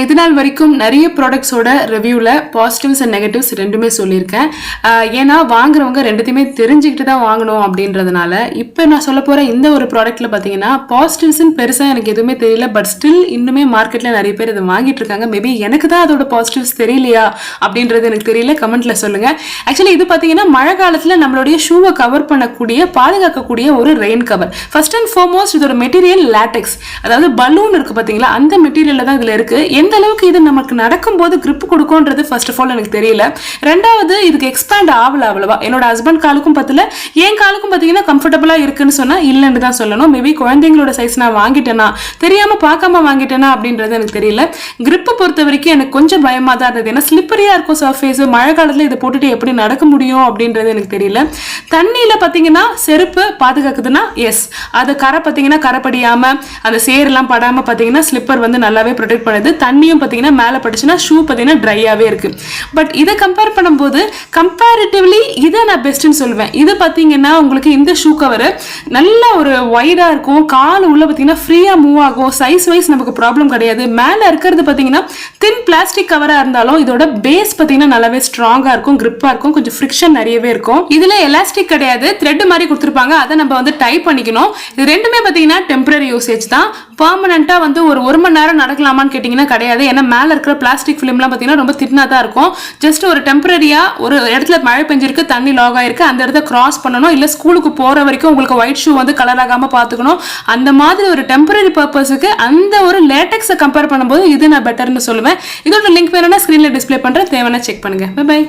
இது நாள் வரைக்கும் நிறைய ப்ராடக்ட்ஸோட ரிவ்யூவில் பாசிட்டிவ்ஸ் அண்ட் நெகட்டிவ்ஸ் ரெண்டுமே சொல்லியிருக்கேன். ஏன்னா வாங்குறவங்க ரெண்டுத்தையுமே தெரிஞ்சுக்கிட்டு தான் வாங்கணும் அப்படின்றதுனால இப்போ நான் சொல்ல போகிற இந்த ஒரு ப்ராடக்ட்டில் பார்த்தீங்கன்னா பாசிட்டிவ்ஸ்ன்னு பெருசாக எனக்கு எதுவுமே தெரியல. பட் ஸ்டில் இன்னுமே மார்க்கெட்டில் நிறைய பேர் இதை வாங்கிட்டு இருக்காங்க. மேபி எனக்கு தான் அதோட பாசிட்டிவ்ஸ் தெரியலையா அப்படின்றது எனக்கு தெரியல. கமெண்ட்டில் சொல்லுங்கள். ஆக்சுவலி இது பார்த்தீங்கன்னா மழை காலத்தில் நம்மளுடைய ஷூவை கவர் பண்ணக்கூடிய பாதுகாக்கக்கூடிய ஒரு rain cover. First and foremost இதோட மெட்டீரியல் லேட்டெக்ஸ், அதாவது பலூன் இருக்குது பார்த்தீங்களா, அந்த மெட்டீரியலில் தான் இதில் இருக்குது. எந்த அளவுக்கு இது நமக்கு நடக்கும்போது கிரிப் கொடுக்கும்ன்றது ஃபர்ஸ்ட் ஆஃப் ஆல் எனக்கு தெரியல. ரெண்டாவது இதுக்கு எக்ஸ்பேண்ட் ஆகல அவ்வளவா. என்னோட ஹஸ்பண்ட் காலுக்கும் பத்தல, என் காலுக்கும் பார்த்தீங்கன்னா கம்ஃபர்டபுளாக இருக்குன்னு சொன்னால் இல்லைன்னு தான் சொல்லணும். மேபி குழந்தைங்களோட சைஸ் நான் வாங்கிட்டேனா, தெரியாமல் பார்க்காம வாங்கிட்டேனா அப்படின்றது எனக்கு தெரியல. கிரிப்பை பொறுத்த வரைக்கும் எனக்கு கொஞ்சம் பயமாக தான் இருந்தது. ஏன்னா ஸ்லிப்பரியாக இருக்கும் சர்ஃபேஸ். மழை காலத்தில் இதை போட்டுட்டு எப்படி நடக்க முடியும் அப்படின்றது எனக்கு தெரியல. தண்ணியில் பார்த்தீங்கன்னா செருப்பு பாதுகாக்குதுன்னா எஸ், அது கரை பார்த்தீங்கன்னா கரை படியாமல் அந்த சேரெல்லாம் படாமல் பார்த்தீங்கன்னா ஸ்லிப்பர் வந்து நல்லாவே ப்ரொடெக்ட் பண்ணுது. தண்ணியும் பார்த்தீங்கன்னா மேலே பட்டுச்சுன்னா ஷூ பார்த்தீங்கன்னா ட்ரையாகவே இருக்கு. பட் இதை கம்பேர் பண்ணும்போது கம்பேரிட்டிவ்லி இதை நான் பெஸ்ட்னு சொல்லுவேன். இது பார்த்தீங்கன்னா உங்களுக்கு இந்த ஷூ கவர் நல்ல ஒரு வைடாக இருக்கும். கால் உள்ள பார்த்தீங்கன்னா ஃப்ரீயாக மூவ் ஆகும். சைஸ் வைஸ் நமக்கு ப்ராப்ளம் கிடையாது. மேலே இருக்கிறது பார்த்தீங்கன்னா தின் பிளாஸ்டிக் கவராக இருந்தாலும் இதோட பேஸ் பார்த்தீங்கன்னா நல்லாவே ஸ்ட்ராங்காக இருக்கும், கிரிப்பாக இருக்கும், கொஞ்சம் ஃப்ரிக்ஷன் நிறையவே இருக்கும். இதில் எலாஸ்டிக் கிடையாது, த்ரெட் மாதிரி கொடுத்துருப்பாங்க. அதை நம்ம வந்து டைப் பண்ணிக்கணும். இது ரெண்டுமே பார்த்தீங்கன்னா டெம்பரரி யூசேஜ் தான். பர்மனெண்ட்டாக வந்து ஒரு மணி நேரம் நடக்கலாமான்னு கேட்டிங்கன்னா கிடையாது. ஏன்னா மேலே இருக்கிற பிளாஸ்டிக் ஃபிலிம்லாம் பார்த்தீங்கன்னா ரொம்ப தின்னாக தான் இருக்கும். ஜஸ்ட் ஒரு டெம்பரரியாக ஒரு இடத்துல மழை பெஞ்சிருக்கு, தண்ணி லாக் ஆயிருக்கு, அந்த இடத்த கிராஸ் பண்ணணும். இல்லை ஸ்கூலுக்கு போகிற வரைக்கும் உங்களுக்கு ஒயிட் ஷூ வந்து கலர் ஆகாமல் பார்த்துக்கணும். அந்த மாதிரி ஒரு டெம்பரரி பர்பஸுக்கு அந்த ஒரு லேட்டெக்ஸை கம்பேர் பண்ணும்போது இது நான் பெட்டர்னு சொல்லுவேன். இதோட லிங்க் வேணும்னா ஸ்க்ரீனில் டிஸ்பிளே பண்ணுறேன், தேவைன்னா செக் பண்ணுங்கள். பை.